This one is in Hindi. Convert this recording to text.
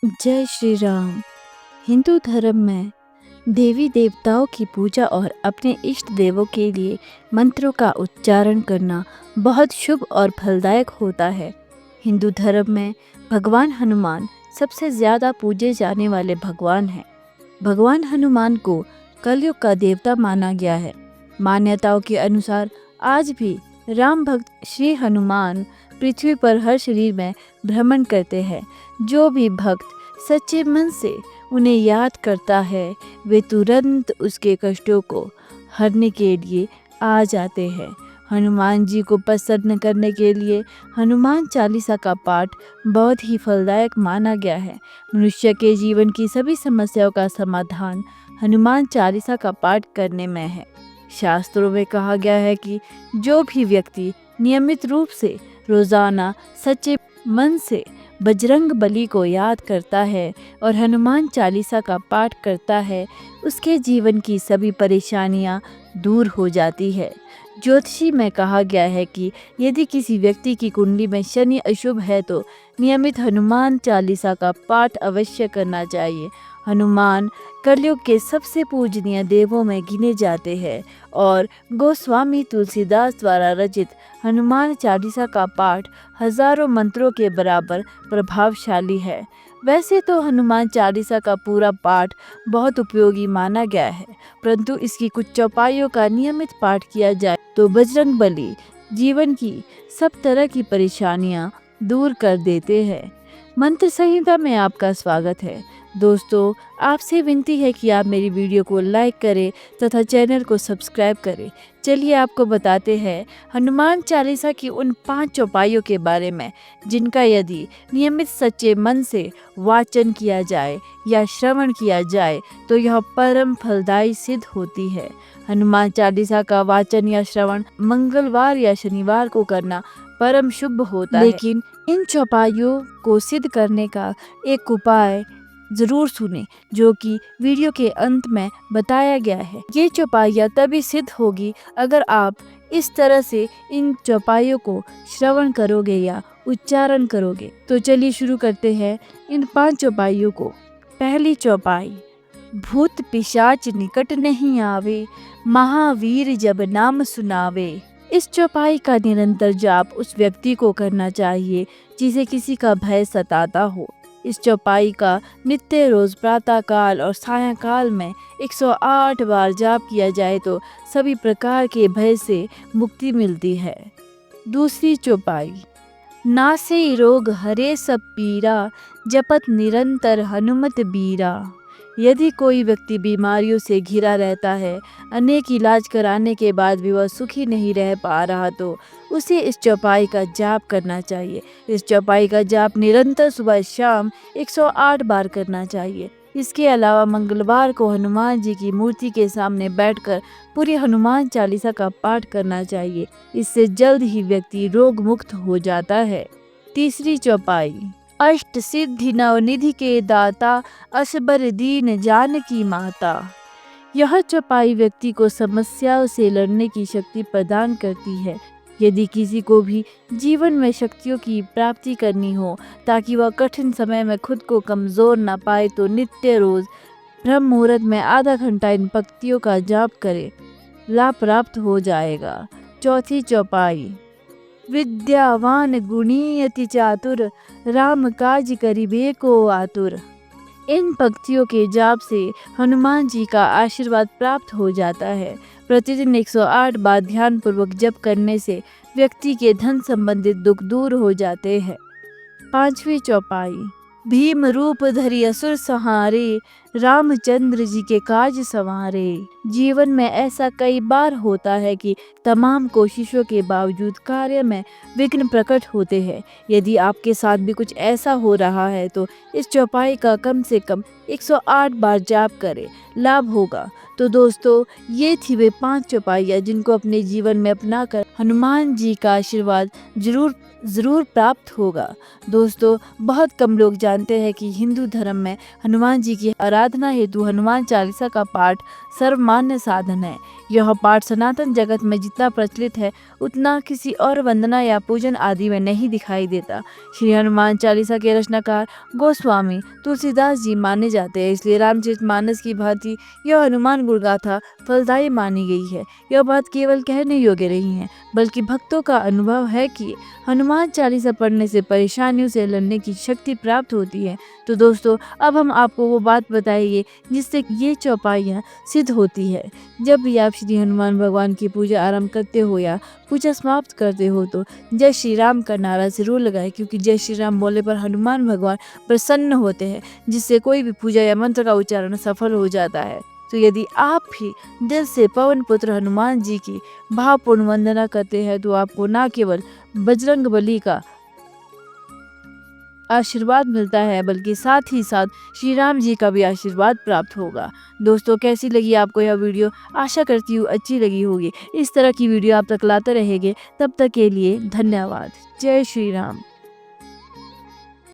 जय श्री राम। हिंदू धर्म में देवी देवताओं की पूजा और अपने इष्ट देवों के लिए मंत्रों का उच्चारण करना बहुत शुभ और फलदायक होता है। हिंदू धर्म में भगवान हनुमान सबसे ज़्यादा पूजे जाने वाले भगवान हैं। भगवान हनुमान को कलयुग का देवता माना गया है। मान्यताओं के अनुसार आज भी राम भक्त श्री हनुमान पृथ्वी पर हर शरीर में भ्रमण करते हैं। जो भी भक्त सच्चे मन से उन्हें याद करता है, वे तुरंत उसके कष्टों को हरने के लिए आ जाते हैं। हनुमान जी को प्रसन्न करने के लिए हनुमान चालीसा का पाठ बहुत ही फलदायक माना गया है। मनुष्य के जीवन की सभी समस्याओं का समाधान हनुमान चालीसा का पाठ करने में है। शास्त्रों में कहा गया है कि जो भी व्यक्ति नियमित रूप से रोजाना सच्चे मन से बजरंग बली को याद करता है और हनुमान चालीसा का पाठ करता है, उसके जीवन की सभी परेशानियां दूर हो जाती है। ज्योतिषी में कहा गया है कि यदि किसी व्यक्ति की कुंडली में शनि अशुभ है तो नियमित हनुमान चालीसा का पाठ अवश्य करना चाहिए। हनुमान कलयुग के सबसे पूजनीय देवों में गिने जाते हैं और गोस्वामी तुलसीदास द्वारा रचित हनुमान चालीसा का पाठ हजारों मंत्रों के बराबर प्रभावशाली है। वैसे तो हनुमान चालीसा का पूरा पाठ बहुत उपयोगी माना गया है, परंतु इसकी कुछ चौपाइयों का नियमित पाठ किया जाए तो बजरंग बली जीवन की सब तरह की परेशानियां दूर कर देते हैं। मंत्र संहिता में आपका स्वागत है। दोस्तों, आपसे विनती है कि आप मेरी वीडियो को लाइक करें तथा चैनल को सब्सक्राइब करें। चलिए आपको बताते हैं हनुमान चालीसा की उन 5 चौपाइयों के बारे में जिनका यदि नियमित सच्चे मन से वाचन किया जाए या श्रवण किया जाए तो यह परम फलदायी सिद्ध होती है। हनुमान चालीसा का वाचन या श्रवण मंगलवार या शनिवार को करना परम शुभ होता है, लेकिन इन चौपाइयों को सिद्ध करने का एक उपाय जरूर सुने जो कि वीडियो के अंत में बताया गया है। ये चौपाइयाँ तभी सिद्ध होगी अगर आप इस तरह से इन चौपाइयों को श्रवण करोगे या उच्चारण करोगे। तो चलिए शुरू करते हैं इन 5 चौपाइयों को। पहली चौपाई, भूत पिशाच निकट नहीं आवे, महावीर जब नाम सुनावे। इस चौपाई का निरंतर जाप उस व्यक्ति को करना चाहिए जिसे किसी का भय सताता हो। इस चौपाई का नित्य रोज प्रातः काल और सायंकाल में 108 बार जाप किया जाए तो सभी प्रकार के भय से मुक्ति मिलती है। दूसरी चौपाई, नासे रोग हरे सब पीरा, जपत निरंतर हनुमत बीरा। यदि कोई व्यक्ति बीमारियों से घिरा रहता है, अनेक इलाज कराने के बाद भी वह सुखी नहीं रह पा रहा तो उसे इस चौपाई का जाप करना चाहिए। इस चौपाई का जाप निरंतर सुबह शाम 108 बार करना चाहिए। इसके अलावा मंगलवार को हनुमान जी की मूर्ति के सामने बैठकर पूरी हनुमान चालीसा का पाठ करना चाहिए। इससे जल्द ही व्यक्ति रोग मुक्त हो जाता है। तीसरी चौपाई, अष्ट सिद्धि नवनिधि के दाता, असबर दीन जानकी माता। यह चौपाई व्यक्ति को समस्याओं से लड़ने की शक्ति प्रदान करती है। यदि किसी को भी जीवन में शक्तियों की प्राप्ति करनी हो ताकि वह कठिन समय में खुद को कमजोर न पाए तो नित्य रोज ब्रह्म मुहूर्त में आधा घंटा इन पंक्तियों का जाप करे, लाभ प्राप्त हो जाएगा। चौथी चौपाई, विद्यावान गुणी अति चातुर, राम काज करिबे को आतुर। इन पंक्तियों के जाप से हनुमान जी का आशीर्वाद प्राप्त हो जाता है। प्रतिदिन 108 बार ध्यान पूर्वक जप करने से व्यक्ति के धन संबंधित दुख दूर हो जाते हैं। पांचवी चौपाई, भीम रूप धरि असुर संहारे, रामचंद्र जी के काज संवारे। जीवन में ऐसा कई बार होता है कि तमाम कोशिशों के बावजूद कार्य में विघ्न प्रकट होते हैं। यदि आपके साथ भी कुछ ऐसा हो रहा है तो इस चौपाई का कम से कम 108 बार जाप करें, लाभ होगा। तो दोस्तों, ये थी वे 5 चौपाइयाँ जिनको अपने जीवन में अपनाकर हनुमान जी का आशीर्वाद ज़रूर प्राप्त होगा। दोस्तों, बहुत कम लोग जानते हैं कि हिंदू धर्म में हनुमान जी की आराधना हेतु हनुमान चालीसा का पाठ सर्वमान्य साधन है। यह पाठ सनातन जगत में जितना प्रचलित है उतना किसी और वंदना या पूजन आदि में नहीं दिखाई देता। श्री हनुमान चालीसा के रचनाकार गोस्वामी तुलसीदास जी माने जाते हैं, इसलिए रामचरितमानस की भांति यह हनुमान गुण गाथा फलदायी मानी गई है। यह बात केवल कहने योग्य नहीं है, बल्कि भक्तों का अनुभव है कि हनुमान चालीसा पढ़ने से परेशानियों से लड़ने की शक्ति प्राप्त होती है। तो दोस्तों, अब हम आपको वो बात बताएंगे जिससे ये चौपाइयाँ सिद्ध होती है। जब भी आप श्री हनुमान भगवान की पूजा आरंभ करते हो या पूजा समाप्त करते हो तो जय श्री राम का नारा जरूर लगाएं, क्योंकि जय श्री राम बोलने पर हनुमान भगवान प्रसन्न होते हैं, जिससे कोई भी पूजा या मंत्र का उच्चारण सफल हो जाता है। तो यदि आप भी दिल से पवन पुत्र हनुमान जी की भावपूर्ण वंदना करते हैं तो आपको न केवल बजरंग बली का आशीर्वाद मिलता है, बल्कि साथ ही साथ श्री राम जी का भी आशीर्वाद प्राप्त होगा। दोस्तों, कैसी लगी आपको यह वीडियो? आशा करती हूँ अच्छी लगी होगी। इस तरह की वीडियो आप तक लाते रहेंगे। तब तक के लिए धन्यवाद। जय श्री राम।